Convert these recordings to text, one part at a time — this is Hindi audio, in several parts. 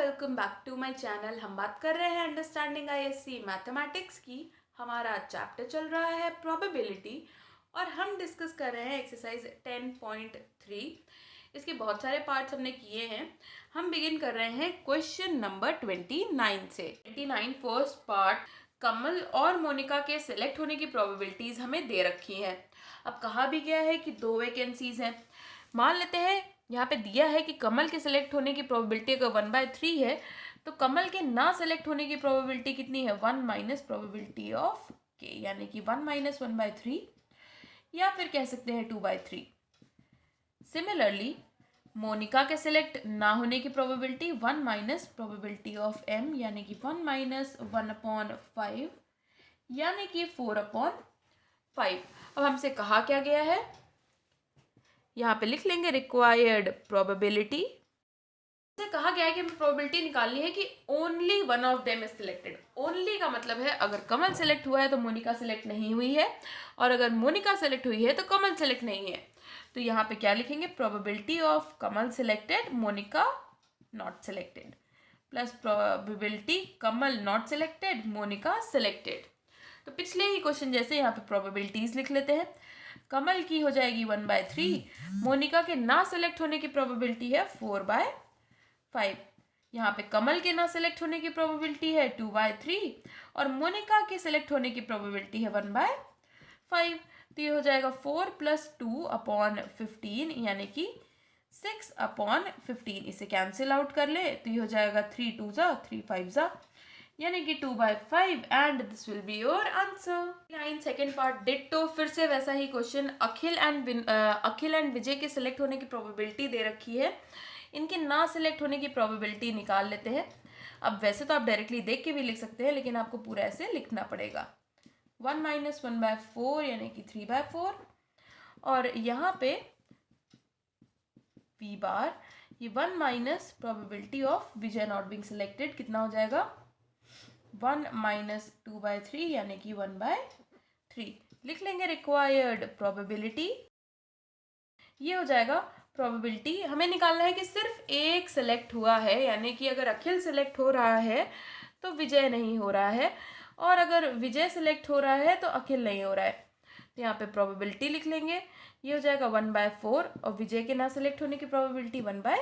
Welcome back to my channel. हम बात कर रहे हैं अंडरस्टैंडिंग आईएससी मैथमेटिक्स की। हमारा चैप्टर चल रहा है प्रोबेबिलिटी और हम डिस्कस कर रहे हैं एक्सरसाइज 10.3। इसके बहुत सारे पार्ट्स हमने किए हैं। हम बिगिन कर रहे हैं क्वेश्चन नंबर 29 से। 29 फर्स्ट पार्ट, कमल और मोनिका के सिलेक्ट होने की प्रोबेबिलिटीज हमें दे रखी है। अब कहा भी गया है कि 2 वैकेंसीज हैं। मान लेते हैं यहाँ पे दिया है कि कमल के सिलेक्ट होने की प्रोबेबिलिटी अगर 1/3 है तो कमल के ना सिलेक्ट होने की प्रोबेबिलिटी कितनी है, 1 माइनस प्रोबेबिलिटी ऑफ के, यानी कि 1 माइनस 1/3, या फिर कह सकते हैं 2/3। सिमिलरली मोनिका के सिलेक्ट ना होने की probability 1 minus probability of M, यानी कि 1 माइनस 1/5, यानी कि 4/5। अब हमसे कहा क्या गया है, यहाँ पे लिख लेंगे रिक्वायर्ड प्रोबेबिलिटी। से कहा गया है कि हमें प्रोबेबिलिटी निकालनी है कि only one of them is selected. Only का मतलब है अगर कमल सिलेक्ट हुआ है तो मोनिका सिलेक्ट नहीं हुई है, और अगर मोनिका सिलेक्ट हुई है तो कमल सिलेक्ट नहीं है। तो यहाँ पे क्या लिखेंगे, probability of Kamal selected Monica not selected, plus probability Kamal not selected Monica selected. तो पिछले ही क्वेश्चन जैसे यहाँ पे प्रोबेबिलिटीज लिख लेते हैं। कमल की हो जाएगी 1/3, मोनिका के ना सिलेक्ट होने की प्रोबेबिलिटी है 4/5। यहाँ पे कमल के ना सिलेक्ट होने की प्रोबेबिलिटी है 2/3 और मोनिका के सिलेक्ट होने की प्रोबेबिलिटी है 1/5। तो ये हो जाएगा 4 + 2/15, यानी कि 6/15। इसे कैंसिल आउट कर ले तो ये हो जाएगा 3 2 ज़ा 3 5 ज़ा, यानी कि 2/5, and this will be your answer. Line second part ditto, फिर से वैसा ही क्वेश्चन। अखिल एंड विजय के सिलेक्ट होने की प्रोबेबिलिटी दे रखी है। इनके ना सिलेक्ट होने की प्रोबेबिलिटी निकाल लेते हैं। अब वैसे तो आप डायरेक्टली देख के भी लिख सकते हैं, लेकिन आपको पूरा ऐसे लिखना पड़ेगा। 1 माइनस 1/4, यानी कि 3/4, और यहाँ पे v बार, ये 1 minus probability of Vijay not being selected, कितना हो जाएगा 1 माइनस 2/3, यानी कि 1/3। लिख लेंगे रिक्वायर्ड प्रोबेबिलिटी। ये हो जाएगा प्रोबेबिलिटी। हमें निकालना है कि सिर्फ एक सिलेक्ट हुआ है, यानी कि अगर अखिल सिलेक्ट हो रहा है तो विजय नहीं हो रहा है, और अगर विजय सिलेक्ट हो रहा है तो अखिल नहीं हो रहा है। तो यहाँ पे प्रोबेबिलिटी लिख लेंगे। ये हो जाएगा 1/4, और विजय के ना सिलेक्ट होने की प्रोबेबिलिटी 1/3,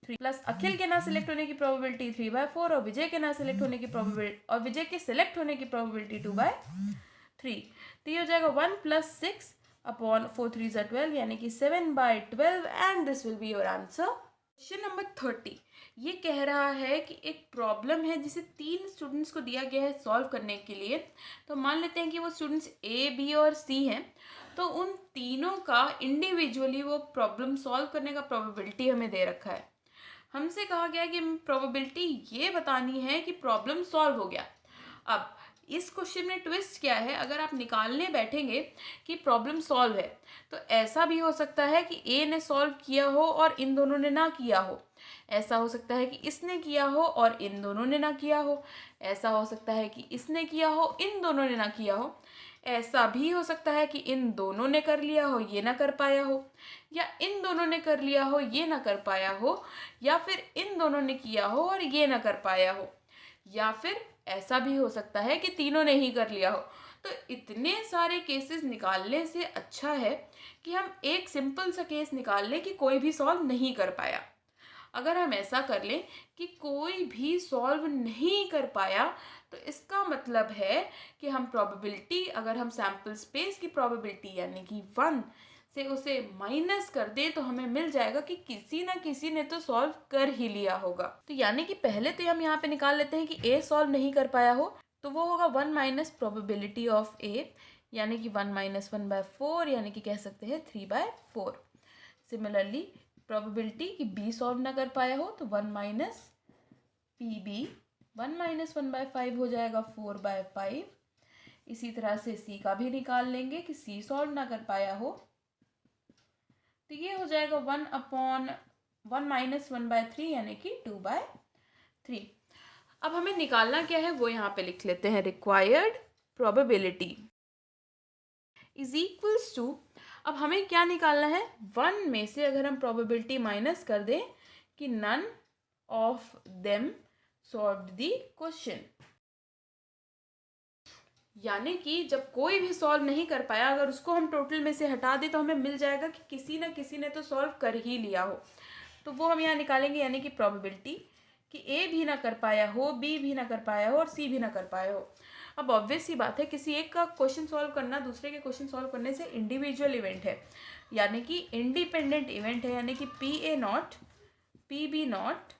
प्लस अखिल के ना सिलेक्ट होने की प्रोबेबिलिटी 3/4, और विजय के ना सिलेक्ट होने की प्रोबेबिलिटी, और विजय के सिलेक्ट होने की प्रोबेबिलिटी 2/3। तो ये हो जाएगा 1 + 6/4 3 ज़ा 12, यानी कि 7/12, and this will be your answer. Question number 30 ये कह रहा है कि एक प्रॉब्लम है जिसे 3 स्टूडेंट्स को दिया गया है सॉल्व करने के लिए। तो मान लेते हैं कि वो स्टूडेंट्स ए, बी और सी हैं। तो उन तीनों का इंडिविजुअली वो प्रॉब्लम सॉल्व करने का प्रोबेबिलिटी हमें दे रखा है। हमसे कहा गया है कि प्रोबेबिलिटी ये बतानी है कि प्रॉब्लम सॉल्व हो गया। अब इस क्वेश्चन में ट्विस्ट क्या है, अगर आप निकालने बैठेंगे कि प्रॉब्लम सॉल्व है तो ऐसा भी हो सकता है कि ए ने सॉल्व किया हो और इन दोनों ने ना किया हो। ऐसा हो सकता है कि इसने किया हो और इन दोनों ने ना किया हो। ऐसा हो सकता है कि इसने किया हो, इन दोनों ने ना किया हो। ऐसा भी हो सकता है कि इन दोनों ने कर लिया हो, ये ना कर पाया हो, या इन दोनों ने कर लिया हो, ये ना कर पाया हो, या फिर इन दोनों ने किया हो और ये ना कर पाया हो, या फिर ऐसा भी हो सकता है कि तीनों ने ही कर लिया हो। तो इतने सारे केसेस निकालने से अच्छा है कि हम एक सिंपल सा केस निकाल लें कि कोई भी सॉल्व नहीं कर पाया। अगर हम ऐसा कर लें कि कोई भी सॉल्व नहीं कर पाया, तो इसका मतलब है कि हम प्रोबेबिलिटी, अगर हम सैम्पल स्पेस की प्रोबेबिलिटी यानी कि 1 से उसे माइनस कर दे तो हमें मिल जाएगा कि किसी ना किसी ने तो सॉल्व कर ही लिया होगा। तो यानी कि पहले तो हम यहाँ पे निकाल लेते हैं कि ए सॉल्व नहीं कर पाया हो, तो वो होगा 1 माइनस प्रोबेबिलिटी ऑफ ए, यानी कि 1 माइनस 1/4, यानी कि कह सकते हैं 3/4। सिमिलरली प्रोबेबिलिटी कि बी सॉल्व ना कर पाया हो तो 1 माइनस पी बी, 1 माइनस 1/5 हो जाएगा 4/5। इसी तरह से सी का भी निकाल लेंगे कि सी सॉल्व ना कर पाया हो, तो ये हो जाएगा 1/1 माइनस 1/3, यानी कि 2/3। अब हमें निकालना क्या है वो यहाँ पे लिख लेते हैं। Required probability is equals to, अब हमें क्या निकालना है, 1 में से अगर हम प्रोबेबिलिटी माइनस कर दें कि none of them solved the question. यानी कि जब कोई भी सॉल्व नहीं कर पाया, अगर उसको हम टोटल में से हटा दें तो हमें मिल जाएगा कि किसी न किसी ने तो सॉल्व कर ही लिया हो। तो वो हम यहाँ निकालेंगे, यानी कि प्रोबेबिलिटी कि ए भी ना कर पाया हो, बी भी ना कर पाया हो और सी भी ना कर पाया हो। अब ऑब्वियस सी बात है, किसी एक का क्वेश्चन सॉल्व करना दूसरे के क्वेश्चन सॉल्व करने से इंडिविजुअल इवेंट है, यानी कि इंडिपेंडेंट इवेंट है, यानी कि P A not, P B not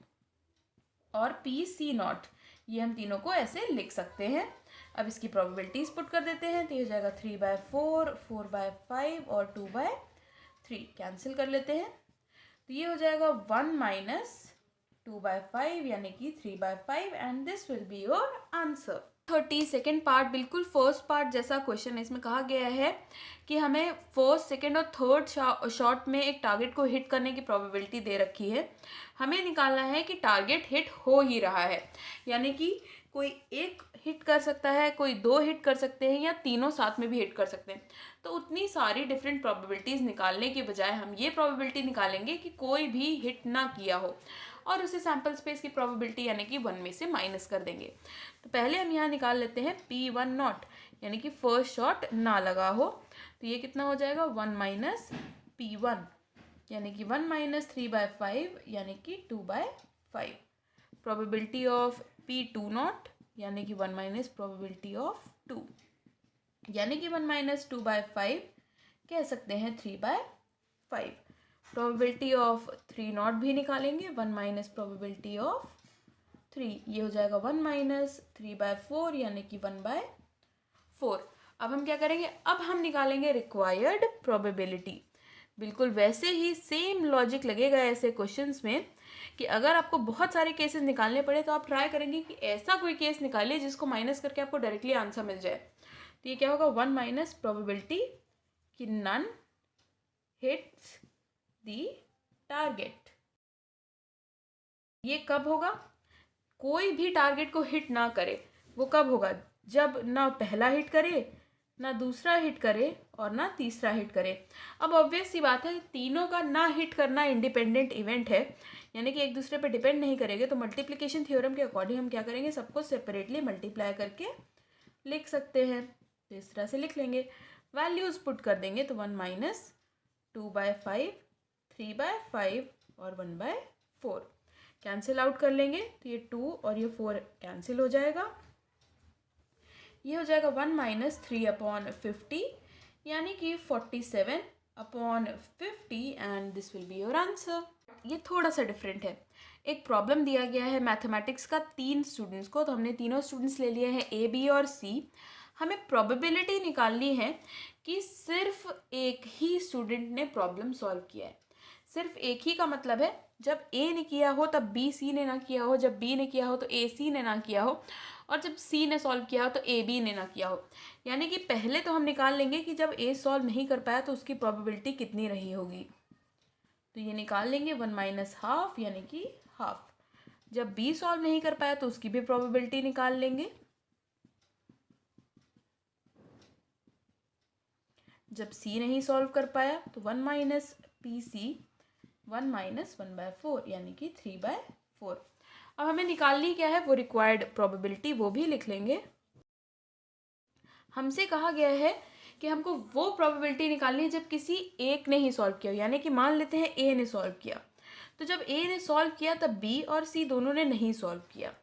और पी सी नॉट, ये हम तीनों को ऐसे लिख सकते हैं। अब इसकी प्रोबेबिलिटीज पुट कर देते हैं, तो ये हो जाएगा 3/4, 4/5 और 2/3, कैंसिल कर लेते हैं। तो ये हो जाएगा 1 माइनस 2/5 यानी कि 3/5 and this will be your answer. 32nd part बिल्कुल फर्स्ट पार्ट जैसा क्वेश्चन है। इसमें कहा गया है कि हमें फर्स्ट, सेकंड और थर्ड शॉट में एक टारगेट को हिट करने की प्रोबेबिलिटी दे रखी है। हमें निकालना है कि टारगेट हिट हो ही रहा है, यानी कि कोई एक हिट कर सकता है, कोई दो हिट कर सकते हैं या तीनों साथ में भी हिट कर सकते हैं। तो उतनी सारी डिफरेंट प्रोबेबिलिटीज़ निकालने के बजाय हम ये प्रोबेबिलिटी निकालेंगे कि कोई भी हिट ना किया हो और उसे सैम्पल स्पेस की प्रोबेबिलिटी यानी कि 1 में से माइनस कर देंगे। तो पहले हम यहाँ निकाल लेते हैं P1 नॉट, यानी कि फर्स्ट शॉट ना लगा हो। तो ये कितना हो जाएगा 1 माइनस P1 यानी कि 1 माइनस 3/5 यानी कि 2/5। प्रोबेबिलिटी ऑफ P2 नॉट यानी कि 1 माइनस प्रोबेबिलिटी ऑफ 2 यानी कि 1 माइनस 2/5 कह सकते हैं 3/5। प्रोबेबिलिटी ऑफ 3 नॉट भी निकालेंगे, 1 माइनस प्रोबेबिलिटी ऑफ 3, ये हो जाएगा 1 माइनस 3/4 यानी कि 1/4। अब हम क्या करेंगे, अब हम निकालेंगे रिक्वायर्ड प्रोबेबिलिटी। बिल्कुल वैसे ही सेम लॉजिक लगेगा ऐसे क्वेश्चंस में कि अगर आपको बहुत सारे केसेस निकालने पड़े तो आप ट्राई करेंगे कि ऐसा कोई केस निकालिए जिसको माइनस करके आपको डायरेक्टली आंसर मिल जाए। तो ये क्या होगा 1 माइनस प्रोबेबिलिटी कि नन हिट्स दी टारगेट। ये कब होगा, कोई भी टारगेट को हिट ना करे, वो कब होगा, जब ना पहला हिट करे, ना दूसरा हिट करे और ना तीसरा हिट करे। अब ऑब्वियस सी बात है, तीनों का ना हिट करना इंडिपेंडेंट इवेंट है, यानी कि एक दूसरे पे डिपेंड नहीं करेंगे। तो मल्टीप्लिकेशन थ्योरम के अकॉर्डिंग हम क्या करेंगे, सबको सेपरेटली मल्टीप्लाई करके लिख सकते हैं। तो इस तरह से लिख लेंगे, वैल्यूज पुट कर देंगे। तो 1 माइनस 2/5, 3/5 और 1/4 कैंसिल आउट कर लेंगे। तो ये 2 और ये 4 कैंसिल हो जाएगा। ये हो जाएगा 1 माइनस 3/50 यानी कि 47/50 and this will be your answer. ये थोड़ा सा डिफरेंट है। एक प्रॉब्लम दिया गया है मैथमेटिक्स का 3 स्टूडेंट्स को, तो हमने तीनों स्टूडेंट्स ले लिए हैं A, B और C। हमें प्रोबेबिलिटी निकालनी है कि सिर्फ एक ही स्टूडेंट ने प्रॉब्लम सॉल्व किया है। सिर्फ एक ही का मतलब है जब A ने किया हो तब B C ने ना किया हो, जब B ने किया हो तो A C ने ना किया हो, और जब C ने सॉल्व किया हो तो A B ने ना किया हो। यानी कि पहले तो हम निकाल लेंगे कि जब A सॉल्व नहीं कर पाया तो उसकी प्रोबेबिलिटी कितनी रही होगी। तो ये निकाल लेंगे 1 माइनस हाफ यानी कि हाफ। जब B सॉल्व नहीं कर पाया तो उसकी भी प्रोबेबिलिटी निकाल लेंगे। जब C नहीं सॉल्व कर पाया तो 1 माइनस PC 1 माइनस 1/4 यानी कि 3/4। अब हमें निकालनी क्या है, वो रिक्वायर्ड प्रोबेबिलिटी, वो भी लिख लेंगे। हमसे कहा गया है कि हमको वो प्रोबेबिलिटी निकालनी है जब किसी एक ने ही सॉल्व किया, यानी कि मान लेते हैं A ने सॉल्व किया, तो जब A ने सॉल्व किया तब B और C दोनों ने नहीं सॉल्व किया।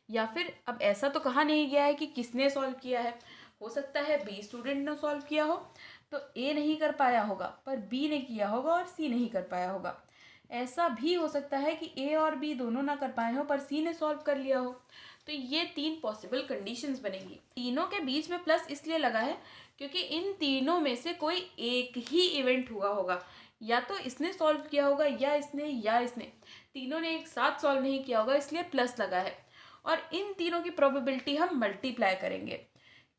या फिर अब ऐसा तो कहा नहीं गया है कि किसने सॉल्व किया है, हो सकता है B स्टूडेंट ने सॉल्व किया हो तो A नहीं कर पाया होगा, पर B ने किया होगा और C नहीं कर पाया होगा। ऐसा भी हो सकता है कि A और B दोनों ना कर पाए हो पर C ने सॉल्व कर लिया हो। तो ये 3 पॉसिबल कंडीशंस बनेंगी। तीनों के बीच में प्लस इसलिए लगा है क्योंकि इन तीनों में से कोई एक ही इवेंट हुआ होगा, या तो इसने सॉल्व किया होगा या इसने, तीनों ने एक साथ सॉल्व नहीं किया होगा, इसलिए प्लस लगा है। और इन तीनों की प्रोबेबिलिटी हम मल्टीप्लाई करेंगे।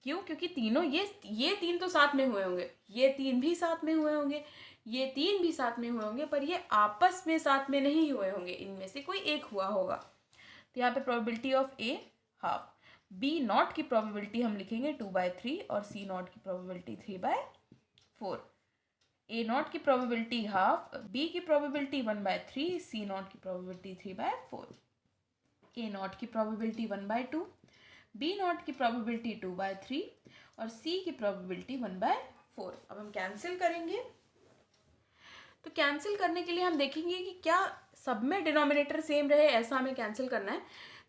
क्यों, क्योंकि तीनों ये 3 तो साथ में हुए होंगे, ये 3 भी साथ में हुए होंगे, ये 3 भी साथ में हुए होंगे, पर ये आपस में साथ में नहीं हुए होंगे, इनमें से कोई एक हुआ होगा। तो यहाँ पे probability of A half, B not की प्रोबेबिलिटी हम लिखेंगे 2/3 और C नॉट की प्रोबेबिलिटी 3/4। A नॉट की प्रोबेबिलिटी हाफ, B की प्रोबेबिलिटी 1/3, C नॉट की प्रोबेबिलिटी 3/4। ए नॉट की प्रोबेबिलिटी 1/2, बी नॉट की प्रोबेबिलिटी 2/3 और सी की प्रोबेबिलिटी 1/4। अब हम कैंसिल करेंगे। तो कैंसिल करने के लिए हम देखेंगे कि क्या सब में डिनोमिनेटर सेम रहे, ऐसा हमें कैंसिल करना है।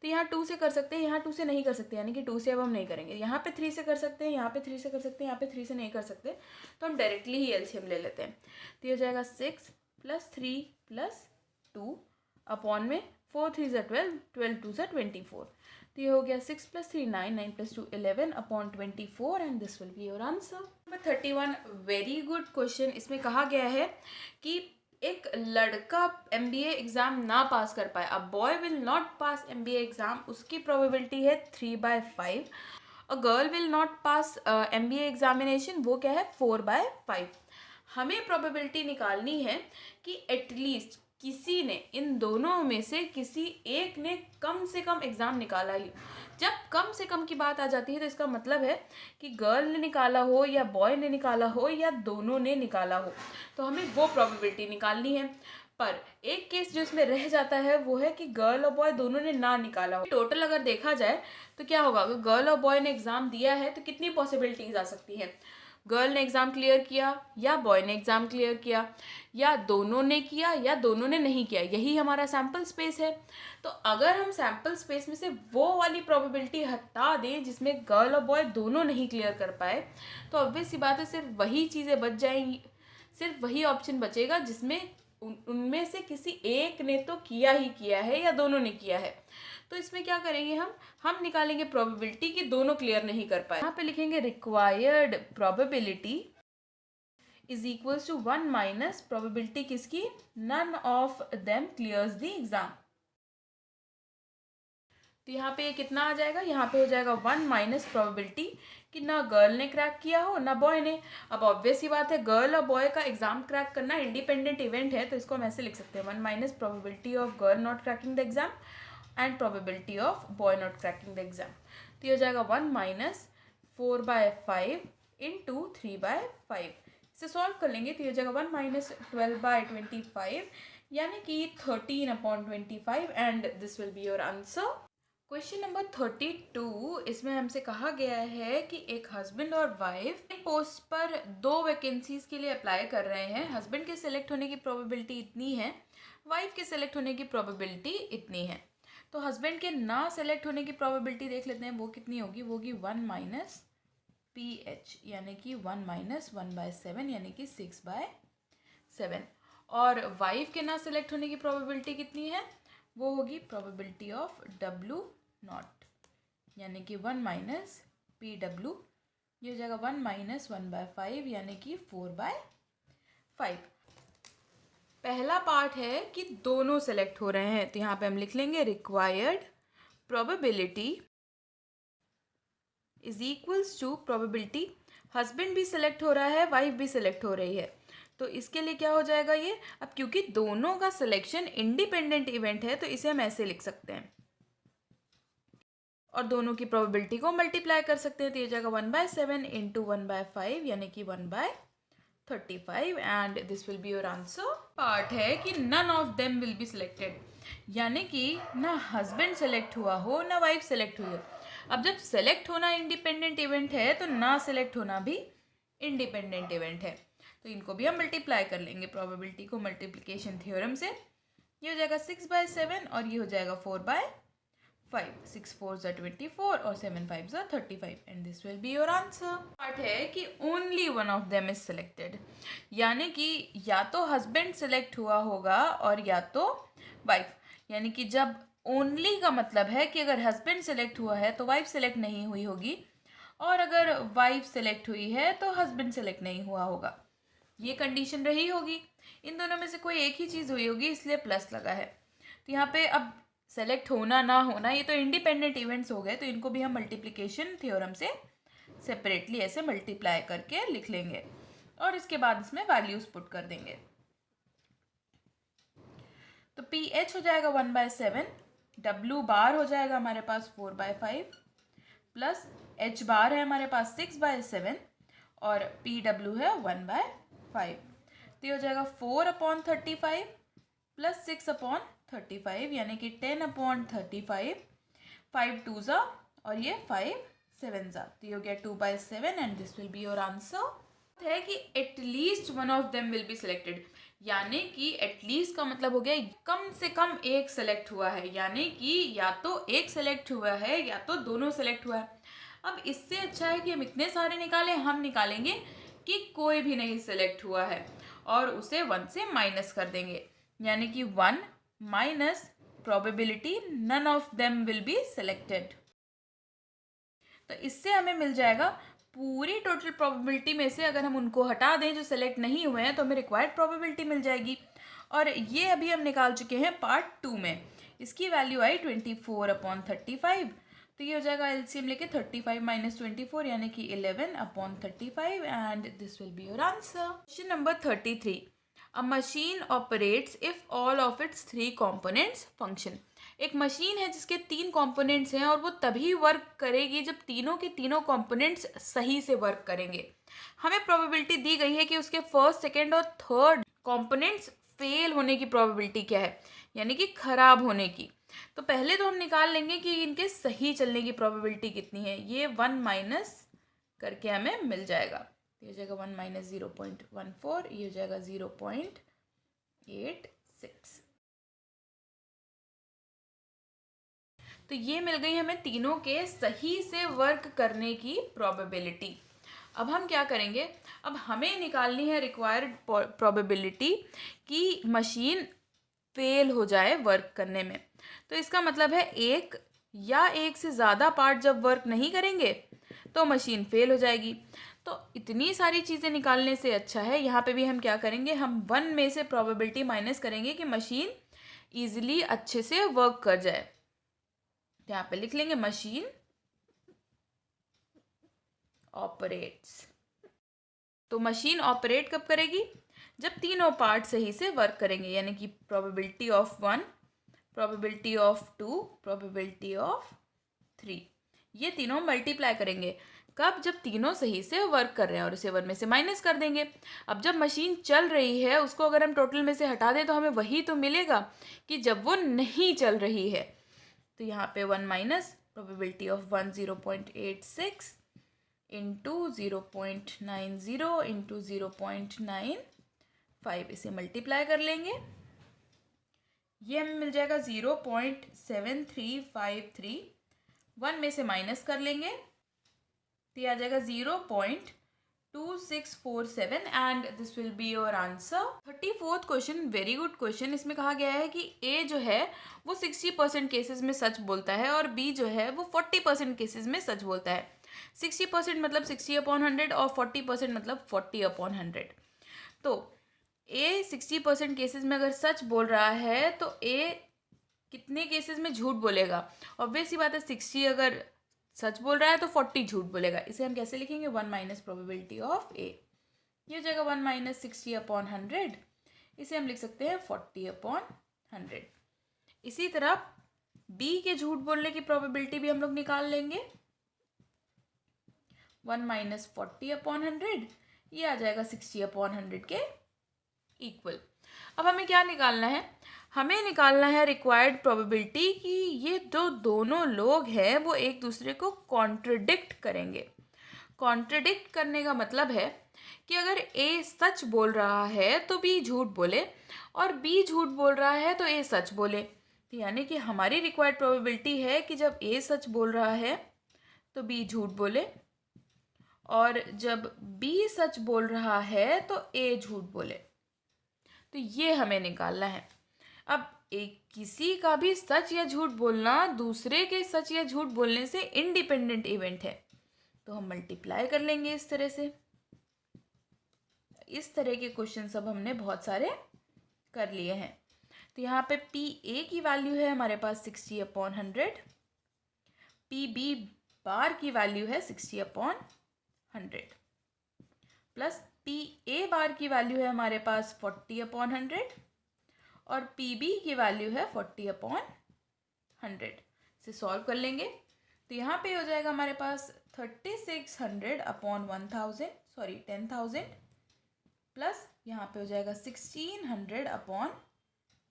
तो यहाँ 2 से कर सकते हैं, यहाँ 2 से नहीं कर सकते, यानी कि 2 से अब हम नहीं करेंगे। यहाँ पे 3 से कर सकते हैं, यहाँ पे 3 से कर सकते हैं, यहाँ पे 3 से नहीं कर सकते, तो हम डायरेक्टली ही एलसीएम ले लेते हैं। तो ये हो जाएगा 6 + 3 + 2 अपॉन में 4 3 = 12, 12 2 = 24। तो ये हो गया 6 + 3 9, 9 + 2 11 upon 24 and this will be your answer. Number 31, very good question. इसमें कहा गया है कि एक लड़का MBA एग्ज़ाम ना पास कर पाए, a boy will not pass MBA exam, उसकी प्रोबेबिलिटी है 3/5। A girl will not pass MBA examination, वो क्या है 4/5। हमें प्रोबेबिलिटी निकालनी है कि एटलीस्ट किसी ने, इन दोनों में से किसी एक ने कम से कम एग्ज़ाम निकाला ही। जब कम से कम की बात आ जाती है तो इसका मतलब है कि गर्ल ने निकाला हो या बॉय ने निकाला हो या दोनों ने निकाला हो, तो हमें वो प्रोबेबिलिटी निकालनी है। पर एक केस जो इसमें रह जाता है वो है कि गर्ल और बॉय दोनों ने ना निकाला हो। टोटल अगर देखा जाए तो क्या होगा, अगर गर्ल और बॉय ने एग्ज़ाम दिया है तो कितनी पॉसिबिलिटीज आ सकती हैं। गर्ल ने एग्ज़ाम क्लियर किया या बॉय ने एग्ज़ाम क्लियर किया, या दोनों ने किया या दोनों ने नहीं किया, यही हमारा सैम्पल स्पेस है। तो अगर हम सैम्पल स्पेस में से वो वाली प्रोबेबिलिटी हटा दें जिसमें गर्ल और बॉय दोनों नहीं क्लियर कर पाए, तो ऑब्वियस सी बात है सिर्फ वही चीज़ें बच जाएंगी, सिर्फ वही ऑप्शन बचेगा जिसमें उनमें से किसी एक ने तो किया ही किया है या दोनों ने किया है। तो इसमें क्या करेंगे, हम निकालेंगे प्रोबेबिलिटी कि दोनों क्लियर नहीं कर पाए। यहाँ पे लिखेंगे required probability is equals to 1 minus probability किसकी, none of them clears the exam. तो यहाँ पे कितना आ जाएगा, यहाँ पे हो जाएगा 1 माइनस प्रोबेबिलिटी कि ना गर्ल ने क्रैक किया हो ना बॉय ने। अब ऑब्वियस ही बात है गर्ल और बॉय का एग्जाम क्रैक करना इंडिपेंडेंट इवेंट है, तो इसको हम ऐसे लिख सकते हैं 1 minus probability of girl not cracking the exam and probability of boy not cracking the exam. तो ये हो जाएगा 1 माइनस 4/5 इंटू 3/5। इसे सॉल्व कर लेंगे तो ये हो जाएगा 1 माइनस 12/25 यानी कि 13/25 and this will be your answer. Question number 32, इसमें हमसे कहा गया है कि एक हस्बैंड और वाइफ एक पोस्ट पर 2 वैकेंसीज के लिए अप्लाई कर रहे हैं। हस्बैंड के सेलेक्ट होने की प्रोबेबिलिटी इतनी है, वाइफ के सेलेक्ट होने की प्रोबेबिलिटी इतनी है। तो हस्बैंड के ना सेलेक्ट होने की प्रोबेबिलिटी देख लेते हैं, वो कितनी होगी, वो होगी 1 माइनस PH यानी कि 1 माइनस 1/7 यानी कि 6/7। और वाइफ के ना सेलेक्ट होने की प्रोबेबिलिटी कितनी है, वो होगी प्रोबेबिलिटी ऑफ W नॉट यानी कि 1 माइनस PW। ये हो जाएगा 1 माइनस 1/5 यानी कि 4/5। पहला पार्ट है कि दोनों सेलेक्ट हो रहे हैं, तो यहाँ पे हम लिख लेंगे required probability is equals to probability, husband भी सिलेक्ट हो रहा है वाइफ भी सिलेक्ट हो रही है, तो इसके लिए क्या हो जाएगा ये, अब क्योंकि दोनों का सिलेक्शन इंडिपेंडेंट इवेंट है तो इसे हम ऐसे लिख सकते हैं और दोनों की प्रोबेबिलिटी को मल्टीप्लाई कर सकते हैं। तो ये जाएगा 1/7 इंटू 1/5 यानी कि 1/35 and this will be your answer. Part है कि none of them will be selected, यानी कि ना हस्बैंड सेलेक्ट हुआ हो ना वाइफ सेलेक्ट हुई हो। अब जब सेलेक्ट होना इंडिपेंडेंट इवेंट है तो ना सेलेक्ट होना भी इंडिपेंडेंट इवेंट है, तो इनको भी हम मल्टीप्लाई कर लेंगे प्रोबेबिलिटी को मल्टीप्लिकेशन थ्योरम से। ये हो जाएगा 6/7 और ये हो जाएगा 4/5। 6 4 ज़ा 24 और 7 5 ज़ा 35 and this will be your answer. Part है कि only one of them is selected, यानी कि या तो हस्बैंड सेलेक्ट हुआ होगा और या तो वाइफ, यानी कि जब ओनली का मतलब है कि अगर हस्बैंड सेलेक्ट हुआ है तो वाइफ सेलेक्ट नहीं हुई होगी, और अगर वाइफ सेलेक्ट हुई है तो हस्बैंड सेलेक्ट नहीं हुआ होगा, ये कंडीशन रही होगी। इन दोनों में से कोई एक ही चीज़ हुई होगी इसलिए प्लस लगा है। तो यहाँ पे अब सेलेक्ट होना ना होना ये तो इंडिपेंडेंट इवेंट्स हो गए, तो इनको भी हम मल्टीप्लिकेशन थ्योरम से सेपरेटली ऐसे मल्टीप्लाई करके लिख लेंगे और इसके बाद इसमें वैल्यूज पुट कर देंगे। तो PH हो जाएगा 1/7, W बार हो जाएगा हमारे पास 4/5 प्लस H बार है हमारे पास 6/7 और PW है 1/5। तो ये हो जाएगा 4/35 प्लस 6/35 यानी कि 10/35, 5 2 ज़ा और ये 5 7 ज़ा, तो ये हो गया 2/7 and this will be your answer. है कि at least one of them will be selected, यानी कि एटलीस्ट का मतलब हो गया कम से कम एक सेलेक्ट हुआ है, यानी कि या तो एक सेलेक्ट हुआ है या तो दोनों सेलेक्ट हुआ है। अब इससे अच्छा है कि हम इतने सारे निकालें, हम निकालेंगे कि कोई भी नहीं सेलेक्ट हुआ है और उसे 1 से माइनस कर देंगे, यानी कि 1 minus probability none of them will be selected. तो इससे हमें मिल जाएगा पूरी टोटल प्रोबेबिलिटी में से अगर हम उनको हटा दें जो सेलेक्ट नहीं हुए हैं तो हमें रिक्वायर्ड प्रोबेबिलिटी मिल जाएगी। और ये अभी हम निकाल चुके हैं पार्ट 2 में, इसकी वैल्यू आई 24/35, तो ये हो जाएगा एलसीएम लेके 35 माइनस 24 यानी कि 11/35 and this will be your answer. Question number 33, a machine operates if all of its 3 components function. एक मशीन है जिसके 3 कंपोनेंट्स हैं और वो तभी वर्क करेगी जब तीनों के तीनों कंपोनेंट्स सही से वर्क करेंगे। हमें प्रोबेबिलिटी दी गई है कि उसके फर्स्ट, सेकंड और थर्ड कंपोनेंट्स फेल होने की प्रोबेबिलिटी क्या है, यानी कि खराब होने की। तो पहले तो हम निकाल लेंगे कि इनके सही चलने की प्रोबेबिलिटी कितनी है। ये 1 माइनस करके हमें मिल जाएगा, ये हो जाएगा 1 माइनस 0.14, ये हो जाएगा 0.86। तो ये मिल गई हमें तीनों के सही से वर्क करने की प्रोबेबिलिटी। अब हम क्या करेंगे, अब हमें निकालनी है रिक्वायर्ड प्रोबेबिलिटी कि मशीन फेल हो जाए वर्क करने में। तो इसका मतलब है एक या एक से ज़्यादा पार्ट जब वर्क नहीं करेंगे तो मशीन फेल हो जाएगी। तो इतनी सारी चीज़ें निकालने से अच्छा है यहाँ पे भी हम क्या करेंगे, हम 1 में से प्रोबेबिलिटी माइनस करेंगे कि मशीन ईजिली अच्छे से वर्क कर जाए। यहाँ पे लिख लेंगे मशीन ऑपरेट्स। तो मशीन ऑपरेट कब करेगी, जब तीनों पार्ट सही से वर्क करेंगे, यानी कि probability of 1, probability of 2, probability of 3, ये तीनों मल्टीप्लाई करेंगे। कब, जब तीनों सही से वर्क कर रहे हैं और इसे 1 में से माइनस कर देंगे। अब जब मशीन चल रही है उसको अगर हम टोटल में से हटा दें तो हमें वही तो मिलेगा कि जब वो नहीं चल रही है। तो यहाँ पे 1 minus probability of 1 0.86 into 0.90 into 0.95, इसे मल्टीप्लाई कर लेंगे, ये हमें मिल जाएगा 0.7353। 1 में से माइनस कर लेंगे तो ये आ जाएगा 0.2647 and this will be your answer. 34th question, very good question. इसमें कहा गया है कि ए जो है वो 60% केसेस में सच बोलता है और बी जो है वो 40% केसेस में सच बोलता है। 60% मतलब 60/100 और 40% मतलब 40/100। तो ए 60% केसेस में अगर सच बोल रहा है तो ए कितने केसेस में झूठ बोलेगा। ऑब्वियस सी बात है, 60 अगर सच बोल रहा है तो 40 झूठ बोलेगा। इसे हम कैसे लिखेंगे, 1 माइनस प्रोबेबिलिटी ऑफ ए, ये हो जाएगा 1 माइनस 60/100, इसे हम लिख सकते हैं 40/100। इसी तरह बी के झूठ बोलने की प्रोबेबिलिटी भी हम लोग निकाल लेंगे, 1 माइनस 40/100, ये आ जाएगा 60/100 के इक्वल। अब हमें क्या निकालना है, हमें निकालना है रिक्वायर्ड प्रोबेबिलिटी कि ये जो दोनों लोग हैं वो एक दूसरे को कॉन्ट्रडिक्ट करेंगे। कॉन्ट्रडिक्ट करने का मतलब है कि अगर ए सच बोल रहा है तो बी झूठ बोले और बी झूठ बोल रहा है तो ए सच बोले। तो यानी कि हमारी रिक्वायर्ड प्रोबेबिलिटी है कि जब ए सच बोल रहा है तो बी झूठ बोले और जब बी सच बोल रहा है तो ए झूठ बोले। तो ये हमें निकालना है। अब एक किसी का भी सच या झूठ बोलना दूसरे के सच या झूठ बोलने से इंडिपेंडेंट इवेंट है, तो हम मल्टीप्लाई कर लेंगे इस तरह से। इस तरह के क्वेश्चन सब हमने बहुत सारे कर लिए हैं। तो यहाँ पे पी ए की वैल्यू है हमारे पास 60/100, पी बी बार की वैल्यू है 60/100 प्लस पी ए बार की वैल्यू है हमारे पास 40/100 और पी बी की वैल्यू है 40/100। इसे सॉल्व कर लेंगे तो यहाँ पे हो जाएगा हमारे पास 10,000 प्लस यहाँ पे हो जाएगा 1600/10,000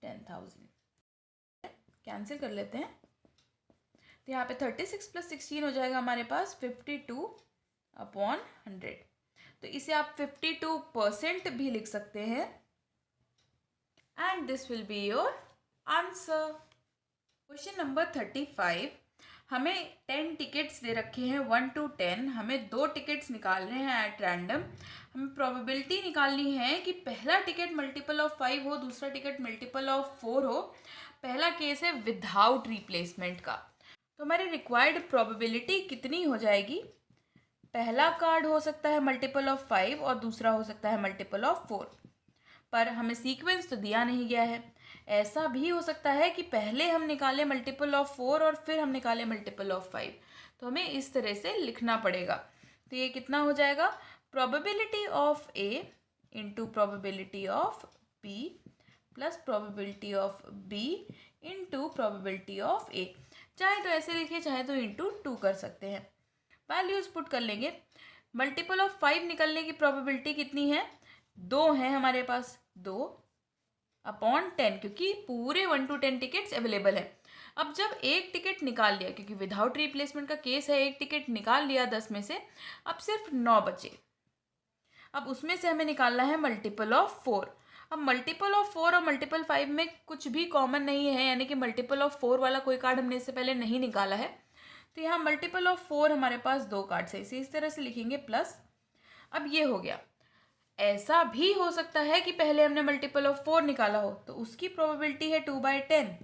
10,000 कैंसिल कर लेते हैं। तो यहाँ पे 36 + 16 हो जाएगा हमारे पास 52/100। तो इसे आप 52% भी लिख सकते हैं। And this will be your answer. Question number 35, हमें 10 टिकट्स दे रखे हैं 1 to 10। हमें 2 टिकट्स निकालने हैं एट रैंडम। हमें प्रोबेबिलिटी निकालनी है कि पहला टिकट मल्टीपल ऑफ 5 हो, दूसरा टिकट मल्टीपल ऑफ 4 हो। पहला केस है विदाउट रिप्लेसमेंट का। तो हमारी रिक्वायर्ड प्रोबेबिलिटी कितनी हो जाएगी? पहला कार्ड हो सकता है मल्टीपल ऑफ 5 और दूसरा हो सकता है मल्टीपल ऑफ 4, पर हमें सीक्वेंस तो दिया नहीं गया है। ऐसा भी हो सकता है कि पहले हम निकालें मल्टीपल ऑफ 4 और फिर हम निकालें मल्टीपल ऑफ 5। तो हमें इस तरह से लिखना पड़ेगा। तो ये कितना हो जाएगा? Probability of A into probability of B plus probability of B into probability of A. चाहे तो ऐसे लिखिए, चाहे तो इंटू 2 कर सकते हैं। वैल्यूज पुट कर लेंगे। मल्टीपल ऑफ 5 निकलने की प्रोबेबिलिटी कितनी है? 2 है हमारे पास, 2/10, क्योंकि पूरे 1 to 10 टिकट्स अवेलेबल है। अब जब एक टिकट निकाल लिया, क्योंकि विदाउट रिप्लेसमेंट का केस है, एक टिकट निकाल लिया 10 में से, अब सिर्फ 9 बचे। अब उसमें से हमें निकालना है मल्टीपल ऑफ 4। अब मल्टीपल ऑफ 4 और मल्टीपल 5 में कुछ भी कॉमन नहीं है, यानी कि मल्टीपल ऑफ 4 वाला कोई कार्ड हमने इससे पहले नहीं निकाला है। तो यहाँ मल्टीपल ऑफ 4 हमारे पास 2 कार्ड्स है, इसे इस तरह से लिखेंगे प्लस। अब ये हो गया। ऐसा भी हो सकता है कि पहले हमने मल्टीपल ऑफ 4 निकाला हो, तो उसकी प्रोबेबिलिटी है 2/10।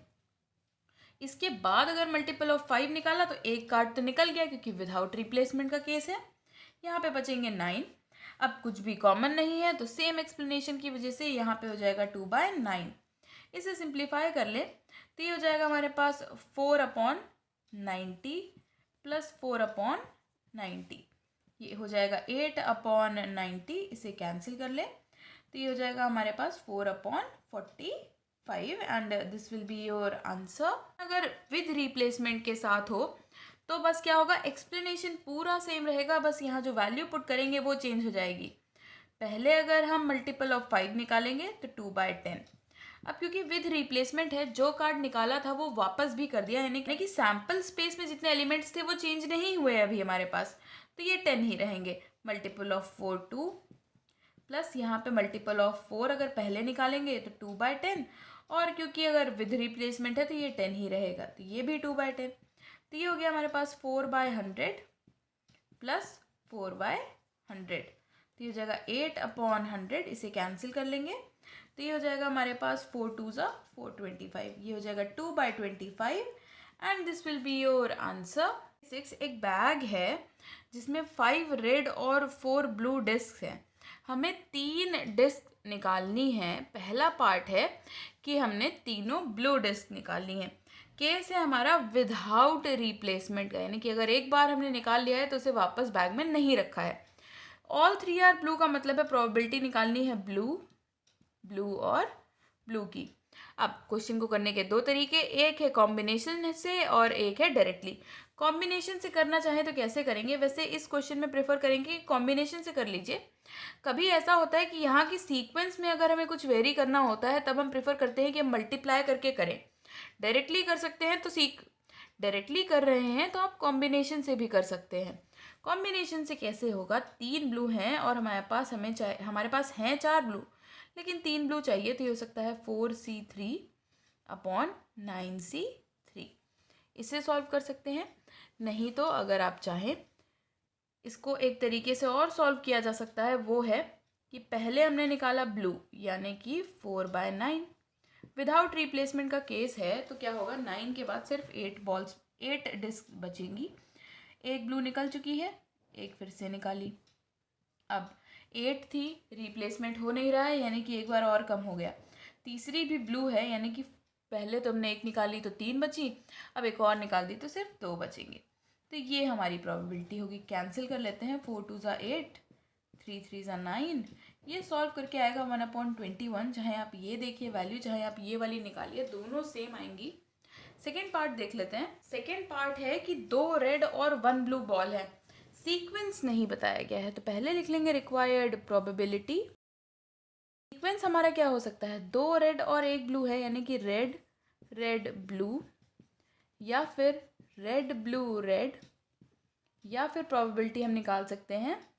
इसके बाद अगर मल्टीपल ऑफ 5 निकाला तो एक कार्ड तो निकल गया, क्योंकि विदाउट रिप्लेसमेंट का केस है। यहाँ पे बचेंगे 9। अब कुछ भी कॉमन नहीं है, तो सेम एक्सप्लेनेशन की वजह से यहाँ पे हो जाएगा 2/9। इसे सिंप्लीफाई कर ले तो ये हो जाएगा हमारे पास 4/90 प्लस 4/90। ये हो जाएगा 8/90। इसे कैंसिल कर ले तो ये हो जाएगा हमारे पास 4/45 and this will be your answer. अगर विद रिप्लेसमेंट के साथ हो तो बस क्या होगा, एक्सप्लेनेशन पूरा सेम रहेगा, बस यहाँ जो वैल्यू पुट करेंगे वो चेंज हो जाएगी। पहले अगर हम मल्टीपल ऑफ 5 निकालेंगे तो 2/10। अब क्योंकि विद रिप्लेसमेंट है, जो कार्ड निकाला था वो वापस भी कर दिया, यानी कि सैम्पल स्पेस में जितने एलिमेंट्स थे वो चेंज नहीं हुए अभी हमारे पास, तो ये 10 ही रहेंगे। मल्टीपल ऑफ 4 2 प्लस यहाँ पे मल्टीपल ऑफ 4 अगर पहले निकालेंगे तो 2/10, और क्योंकि अगर विद रिप्लेसमेंट है तो ये 10 ही रहेगा, तो ये भी 2/10। तो ये हो गया हमारे पास 4/100 प्लस 4/100। तो ये हो जाएगा 8/100। इसे कैंसिल कर लेंगे तो ये हो जाएगा हमारे पास 4 2 ज़ा 425। ये हो जाएगा 2/25 and this will be your answer. 6 एक बैग है जिसमें 5 रेड और 4 ब्लू डिस्क हैं। हमें 3 डिस्क निकालनी है। पहला पार्ट है कि हमने तीनों ब्लू डिस्क निकालनी है। केस है हमारा विदाउट रिप्लेसमेंट का, यानी कि अगर एक बार हमने निकाल लिया है तो उसे वापस बैग में नहीं रखा है। ऑल 3 आर ब्लू का मतलब है प्रोबेबिलिटी निकालनी है ब्लू, ब्लू और ब्लू की। अब क्वेश्चन को करने के 2 तरीके, एक है कॉम्बिनेशन से और एक है डायरेक्टली। कॉम्बिनेशन से करना चाहें तो कैसे करेंगे? वैसे इस क्वेश्चन में प्रेफर करेंगे कि कॉम्बिनेशन से कर लीजिए। कभी ऐसा होता है कि यहाँ की सीक्वेंस में अगर हमें कुछ वेरी करना होता है तब हम प्रेफर करते हैं कि हम मल्टीप्लाई करके करें। डायरेक्टली कर सकते हैं तो डायरेक्टली कर रहे हैं तो आप कॉम्बिनेशन से भी कर सकते हैं। कॉम्बिनेशन से कैसे होगा? 3 ब्लू हैं और हमारे पास हैं 4 ब्लू, लेकिन 3 ब्लू चाहिए, तो ये हो सकता है 4C3/9C3। इसे सॉल्व कर सकते हैं। नहीं तो अगर आप चाहें इसको एक तरीके से और सॉल्व किया जा सकता है, वो है कि पहले हमने निकाला ब्लू, यानी कि 4/9। विदाउट रिप्लेसमेंट का केस है तो क्या होगा, 9 के बाद सिर्फ 8 डिस्क बचेंगी। एक ब्लू निकल चुकी है, एक फिर से निकाली। अब 8 थी, रिप्लेसमेंट हो नहीं रहा है, यानी कि एक बार और कम हो गया। तीसरी भी ब्लू है, यानी कि पहले तो हमने एक निकाली तो 3 बची, अब एक और निकाल दी तो सिर्फ 2 बचेंगे। तो ये हमारी प्रोबेबिलिटी होगी। कैंसिल कर लेते हैं। 4 2 ज़ा 8, 3 3 ज़ा 9। ये सॉल्व करके आएगा 1/21। चाहे आप ये देखिए वैल्यू, चाहे आप ये वाली निकालिए, दोनों सेम आएंगी। सेकेंड पार्ट देख लेते हैं। सेकेंड पार्ट है कि 2 रेड और 1 ब्लू बॉल है। सीक्वेंस नहीं बताया गया है, तो पहले लिख लेंगे रिक्वायर्ड प्रोबेबिलिटी सीक्वेंस हमारा क्या हो सकता है, 2 रेड और 1 ब्लू है, यानी कि रेड रेड ब्लू, या फिर रेड ब्लू रेड, या फिर प्रोबेबिलिटी हम निकाल सकते हैं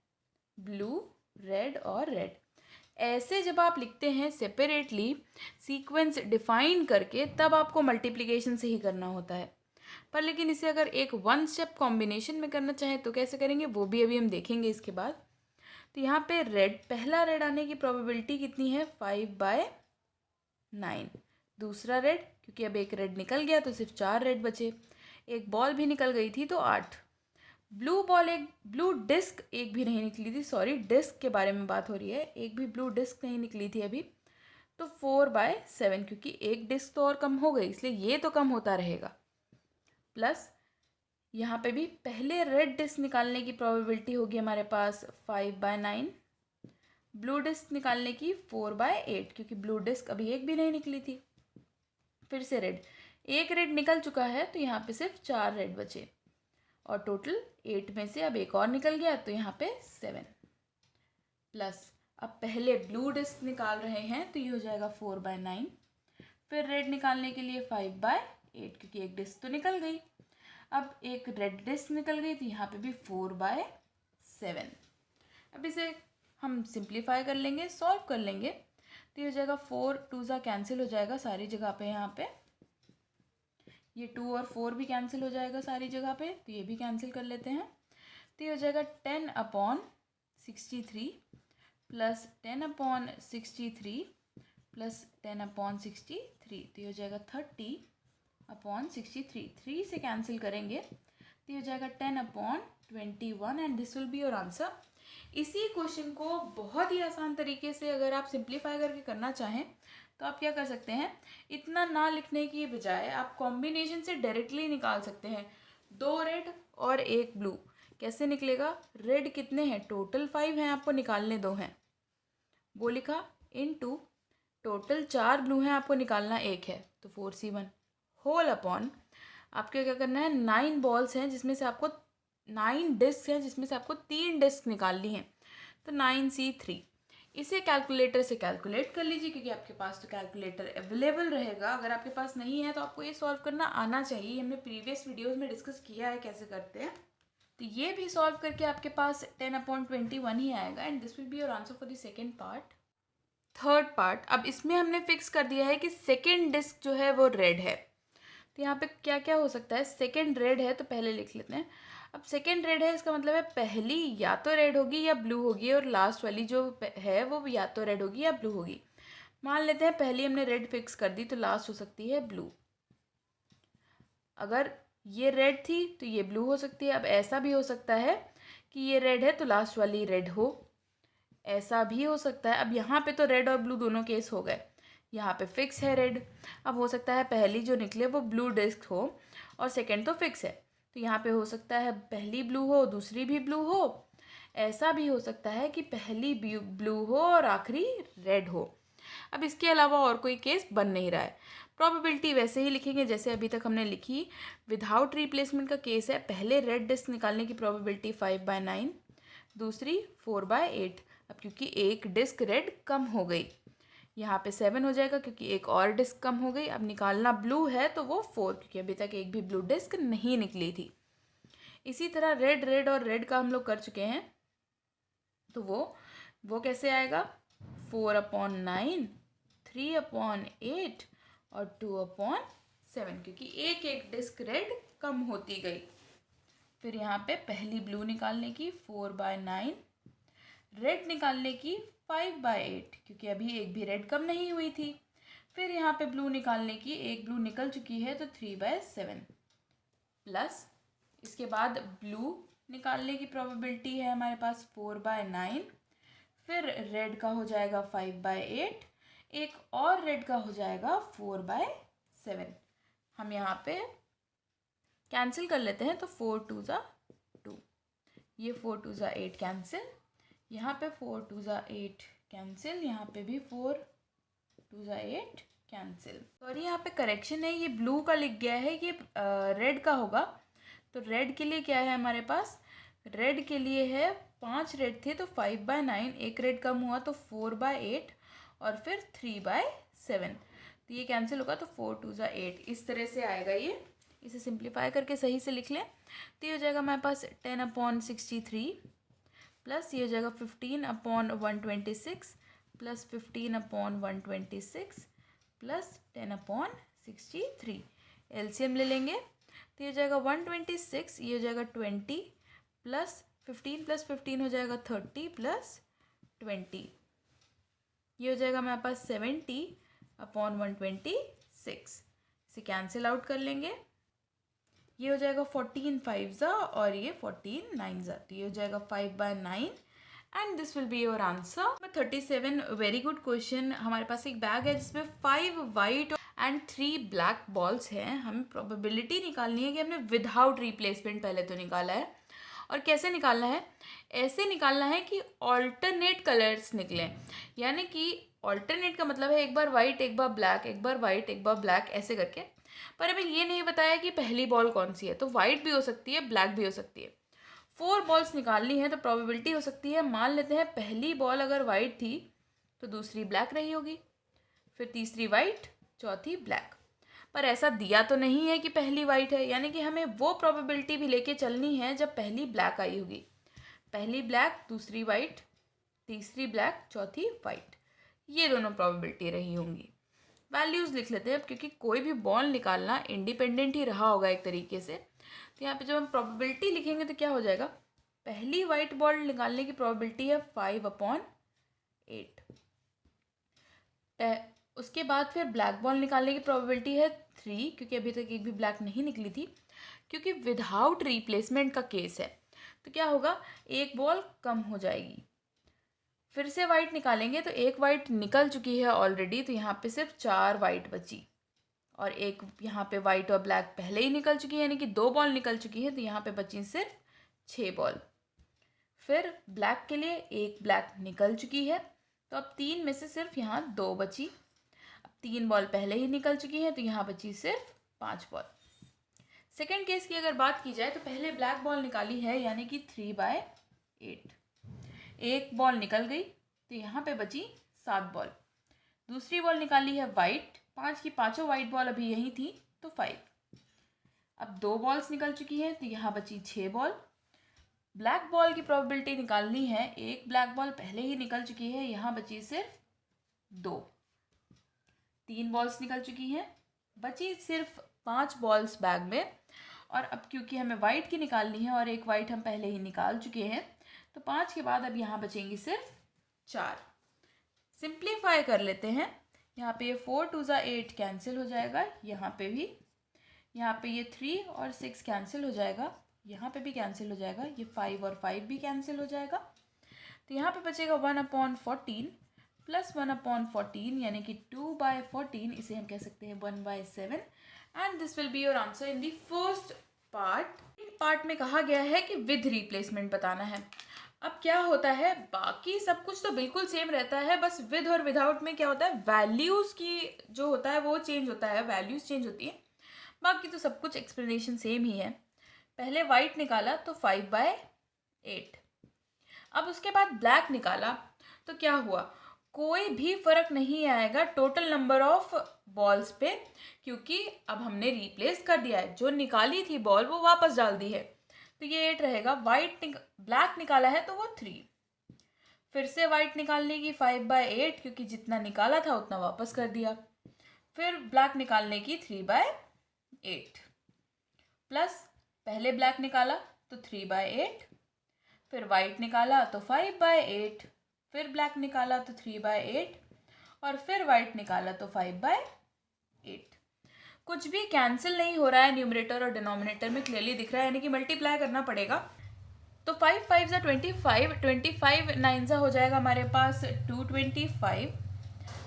ब्लू रेड और रेड। ऐसे जब आप लिखते हैं सेपरेटली सीक्वेंस डिफाइन करके, तब आपको मल्टीप्लिकेशन से ही करना होता है। पर लेकिन इसे अगर एक वन स्टेप कॉम्बिनेशन में करना चाहें तो कैसे करेंगे, वो भी अभी हम देखेंगे इसके बाद। तो यहाँ पे रेड, पहला रेड आने की प्रोबेबिलिटी कितनी है, 5/9। दूसरा रेड, क्योंकि अब एक रेड निकल गया तो सिर्फ 4 रेड बचे, एक बॉल भी निकल गई थी तो 8। ब्लू बॉल, एक ब्लू डिस्क एक भी नहीं निकली थी, सॉरी डिस्क के बारे में बात हो रही है, एक भी ब्लू डिस्क नहीं निकली थी अभी, तो 4/7, क्योंकि एक डिस्क तो और कम हो गई, इसलिए ये तो कम होता रहेगा। प्लस यहाँ पे भी पहले रेड डिस्क निकालने की प्रोबेबिलिटी होगी हमारे पास 5/9, ब्लू डिस्क निकालने की 4/8, क्योंकि ब्लू डिस्क अभी एक भी नहीं निकली थी। फिर से रेड, एक रेड निकल चुका है तो यहाँ पे सिर्फ 4 रेड बचे, और टोटल 8 में से अब एक और निकल गया तो यहाँ पे 7। प्लस अब पहले ब्लू डिस्क निकाल रहे हैं तो ये हो जाएगा 4/9, फिर रेड निकालने के लिए 5/8, क्योंकि एक डिस्क तो निकल गई। अब एक रेड डिस्क निकल गई तो यहाँ पे भी 4/7। अब इसे हम सिंप्लीफाई कर लेंगे, सॉल्व कर लेंगे, तो ये हो जाएगा 4 2 ज़ा कैंसिल हो जाएगा सारी जगह पे, यहाँ पे ये 2 और 4 भी कैंसिल हो जाएगा सारी जगह पे, तो ये भी कैंसिल कर लेते हैं। तो ये हो जाएगा 10/63 प्लस 10/63 प्लस 10/63, तो ये हो जाएगा 30/63। 3 से कैंसिल करेंगे तो ये हो जाएगा 10/21, and this will be your answer. इसी क्वेश्चन को बहुत ही आसान तरीके से अगर आप सिंप्लीफाई करके करना चाहें तो आप क्या कर सकते हैं, इतना ना लिखने की बजाय आप कॉम्बिनेशन से डायरेक्टली निकाल सकते हैं। 2 रेड और 1 ब्लू, कैसे निकलेगा, रेड कितने हैं, टोटल 5 हैं, आपको निकालने 2 हैं, वो लिखा, इनटू टोटल 4 ब्लू हैं, आपको निकालना 1 है, तो 4C1 होल अपॉन, आपको क्या करना है, 9 बॉल्स हैं जिसमें से आपको 9 डिस्क हैं जिसमें से आपको 3 डिस्क निकालनी है, तो 9C3। इसे कैलकुलेटर से कैलकुलेट कर लीजिए, क्योंकि आपके पास तो कैलकुलेटर अवेलेबल रहेगा। अगर आपके पास नहीं है तो आपको ये सॉल्व करना आना चाहिए, हमने प्रीवियस वीडियोस में डिस्कस किया है कैसे करते हैं। तो ये भी सॉल्व करके आपके पास 10/21 ही आएगा, and this will be your answer for the second part. Third part, अब इसमें हमने फिक्स कर दिया है कि सेकेंड डिस्क जो है वो रेड है, तो यहाँ पे क्या क्या हो सकता है, सेकेंड रेड है तो पहले लिख लेते हैं। अब सेकेंड रेड है, इसका मतलब है पहली या तो रेड होगी या ब्लू होगी, और लास्ट वाली जो है वो या तो रेड होगी या ब्लू होगी। मान लेते हैं पहली हमने रेड फिक्स कर दी, तो लास्ट हो सकती है ब्लू। अगर ये रेड थी तो ये ब्लू हो सकती है। अब ऐसा भी हो सकता है कि ये रेड है तो लास्ट वाली रेड हो, ऐसा भी हो सकता है। अब यहाँ पे तो रेड और ब्लू दोनों केस हो गए, यहाँ पे फिक्स है रेड। अब हो सकता है पहली जो निकले वो ब्लू डिस्क हो और सेकंड तो फिक्स है, तो यहाँ पे हो सकता है पहली ब्लू हो दूसरी भी ब्लू हो। ऐसा भी हो सकता है कि पहली ब्लू हो और आखिरी रेड हो। अब इसके अलावा और कोई केस बन नहीं रहा है। प्रोबेबिलिटी वैसे ही लिखेंगे जैसे अभी तक हमने लिखी, विदाउट रिप्लेसमेंट का केस है। पहले रेड डिस्क निकालने की प्रोबेबिलिटी 5/9, दूसरी 4/8। अब क्योंकि एक डिस्क रेड कम हो गई, यहाँ पे 7 हो जाएगा क्योंकि एक और डिस्क कम हो गई। अब निकालना ब्लू है तो वो 4, क्योंकि अभी तक एक भी ब्लू डिस्क नहीं निकली थी। इसी तरह रेड रेड और रेड का हम लोग कर चुके हैं, तो वो कैसे आएगा, 4/9, 3/8 और 2/7, क्योंकि एक एक डिस्क रेड कम होती गई। फिर यहाँ पे पहली ब्लू निकालने की 4/9, रेड निकालने की 5/8, क्योंकि अभी एक भी रेड कम नहीं हुई थी। फिर यहाँ पे ब्लू निकालने की, एक ब्लू निकल चुकी है तो 3/7, प्लस इसके बाद ब्लू निकालने की प्रोबेबिलिटी है हमारे पास 4/9, फिर रेड का हो जाएगा 5/8, एक और रेड का हो जाएगा 4/7। हम यहाँ पे कैंसिल कर लेते हैं, तो 4 2 ज़ा 2, ये 4 2 ज़ा 8 कैंसिल, यहाँ पे 4 2 ज़ा 8 कैंसिल, यहाँ पे भी 4 2 ज़ा 8 कैंसिल। सॉरी यहाँ पे करेक्शन है, ये ब्लू का लिख गया है, ये रेड का होगा। तो रेड के लिए क्या है हमारे पास, रेड के लिए है 5 रेड थे तो 5/9, एक रेड कम हुआ तो 4/8, और फिर 3/7, तो ये कैंसिल होगा तो 4 2 8, इस तरह से आएगा ये। इसे सिंप्लीफाई करके सही से लिख लें तो ये हो जाएगा हमारे पास 10/63 प्लस ये हो जाएगा 15/126 प्लस 15/126 प्लस 10/63। एलसीएम ले लेंगे तो ये हो जाएगा 126, ये हो जाएगा 20 प्लस 15 हो जाएगा 30 प्लस 20, ये हो जाएगा हमारे पास 70/126। इसे कैंसिल आउट कर लेंगे, ये हो जाएगा 14 5 और ये 14 9 तो ये हो जाएगा 5/9 and this will be your answer. Number 37, very good question. हमारे पास एक बैग है जिसमें 5 वाइट एंड 3 ब्लैक बॉल्स हैं। हमें प्रोबेबिलिटी निकालनी है कि हमने विदाउट रिप्लेसमेंट पहले तो निकाला है, और कैसे निकालना है, ऐसे निकालना है कि ऑल्टरनेट कलर्स निकलें, यानी कि ऑल्टरनेट का मतलब है एक बार वाइट एक बार ब्लैक, एक बार वाइट एक बार ब्लैक, ऐसे करके। पर अभी ये नहीं बताया कि पहली बॉल कौन सी है, तो वाइट भी हो सकती है ब्लैक भी हो सकती है। 4 बॉल्स निकालनी है तो प्रोबेबिलिटी हो सकती है, मान लेते हैं पहली बॉल अगर वाइट थी तो दूसरी ब्लैक रही होगी, फिर तीसरी वाइट, चौथी ब्लैक। पर ऐसा दिया तो नहीं है कि पहली वाइट है, यानी कि हमें वो प्रोबेबिलिटी भी लेके चलनी है जब पहली ब्लैक आई होगी। पहली ब्लैक, दूसरी वाइट, तीसरी ब्लैक, चौथी वाइट, ये दोनों प्रोबेबिलिटी रही होंगी। वैल्यूज़ लिख लेते हैं अब, क्योंकि कोई भी बॉल निकालना इंडिपेंडेंट ही रहा होगा एक तरीके से। तो यहाँ पे जब हम प्रोबेबिलिटी लिखेंगे तो क्या हो जाएगा, पहली वाइट बॉल निकालने की प्रोबेबिलिटी है 5/8। उसके बाद फिर ब्लैक बॉल निकालने की प्रोबेबिलिटी है 3, क्योंकि अभी तक एक भी ब्लैक नहीं निकली थी, क्योंकि विदाउट रिप्लेसमेंट का केस है। तो क्या होगा, एक बॉल कम हो जाएगी। फिर से वाइट निकालेंगे तो एक वाइट निकल चुकी है ऑलरेडी, तो यहाँ पे सिर्फ 4 वाइट बची, और एक यहाँ पे वाइट और ब्लैक पहले ही निकल चुकी है, यानी कि 2 बॉल निकल चुकी है, तो यहाँ पे बची सिर्फ 6 बॉल। फिर ब्लैक के लिए एक ब्लैक निकल चुकी है, तो अब 3 में से सिर्फ यहाँ 2 बची। अब 3 बॉल पहले ही निकल चुकी है, तो यहाँ बची सिर्फ 5 बॉल। सेकेंड केस की अगर बात की जाए तो पहले ब्लैक बॉल निकाली है, यानी कि 3/8, एक बॉल निकल गई तो यहाँ पे बची 7 बॉल। दूसरी बॉल निकाली है वाइट, 5 की पाँचों वाइट बॉल अभी यही थी, तो 5। अब 2 बॉल्स निकल चुकी हैं, तो यहाँ बची 6 बॉल। ब्लैक बॉल की प्रोबेबिलिटी निकालनी है, एक ब्लैक बॉल पहले ही निकल चुकी है, यहाँ बची सिर्फ 2। 3 बॉल्स निकल चुकी हैं, बची सिर्फ 5 बॉल्स बैग में। और अब क्योंकि हमें वाइट की निकालनी है और एक वाइट हम पहले ही निकाल चुके हैं, तो 5 के बाद अब यहाँ बचेंगी सिर्फ 4। सिंप्लीफाई कर लेते हैं, यहाँ पे ये 4 2 8 कैंसिल हो जाएगा, यहाँ पे भी, यहाँ पे ये 3 और 6 कैंसिल हो जाएगा, यहाँ पे भी कैंसिल हो जाएगा, ये 5 और 5 भी कैंसिल हो जाएगा। तो यहाँ पे बचेगा 1/14 प्लस 1/14, यानी कि 2/14, इसे हम कह सकते हैं 1/7। And this will be your answer in the first part में कहा गया है कि विद रिप्लेसमेंट बताना है। अब क्या होता है, बाकी सब कुछ तो बिल्कुल सेम रहता है, बस विद और विदाउट में क्या होता है, वैल्यूज़ की जो होता है वो चेंज होता है, वैल्यूज़ चेंज होती है, बाकी तो सब कुछ एक्सप्लेनेशन सेम ही है। पहले वाइट निकाला तो 5/8। अब उसके बाद ब्लैक निकाला तो क्या हुआ, कोई भी फर्क नहीं आएगा टोटल नंबर ऑफ बॉल्स पे, क्योंकि अब हमने रिप्लेस कर दिया है, जो निकाली थी बॉल वो वापस डाल दी है, तो ये 8 रहेगा। ब्लैक निकाला है तो वो 3, फिर से वाइट निकालने की 5/8, क्योंकि जितना निकाला था उतना वापस कर दिया। फिर ब्लैक निकालने की 3/8, प्लस पहले ब्लैक निकाला तो 3/8, फिर वाइट निकाला तो 5/8, फिर ब्लैक निकाला तो 3/8, और फिर वाइट निकाला तो 5/8। कुछ भी कैंसिल नहीं हो रहा है न्यूमरेटर और डिनोमिनेटर में, क्लियरली दिख रहा है, यानी कि मल्टीप्लाई करना पड़ेगा। तो 5 5 25, 25 9 हो जाएगा हमारे पास 225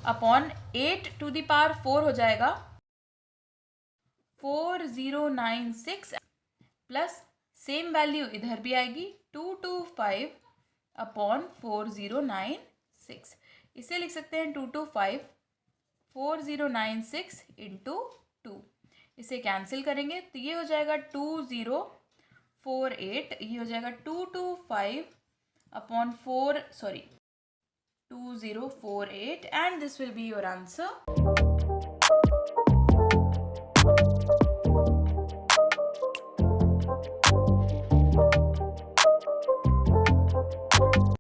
अपॉन 8 टू द पावर 4 हो जाएगा 4096, प्लस सेम वैल्यू इधर भी आएगी 225 अपॉन 4096। इसे लिख सकते हैं 225 4096 इंटू 2। इसे कैंसिल करेंगे तो ये हो जाएगा 2048, ये हो जाएगा 225 upon 4, sorry 2048 and this will be your answer.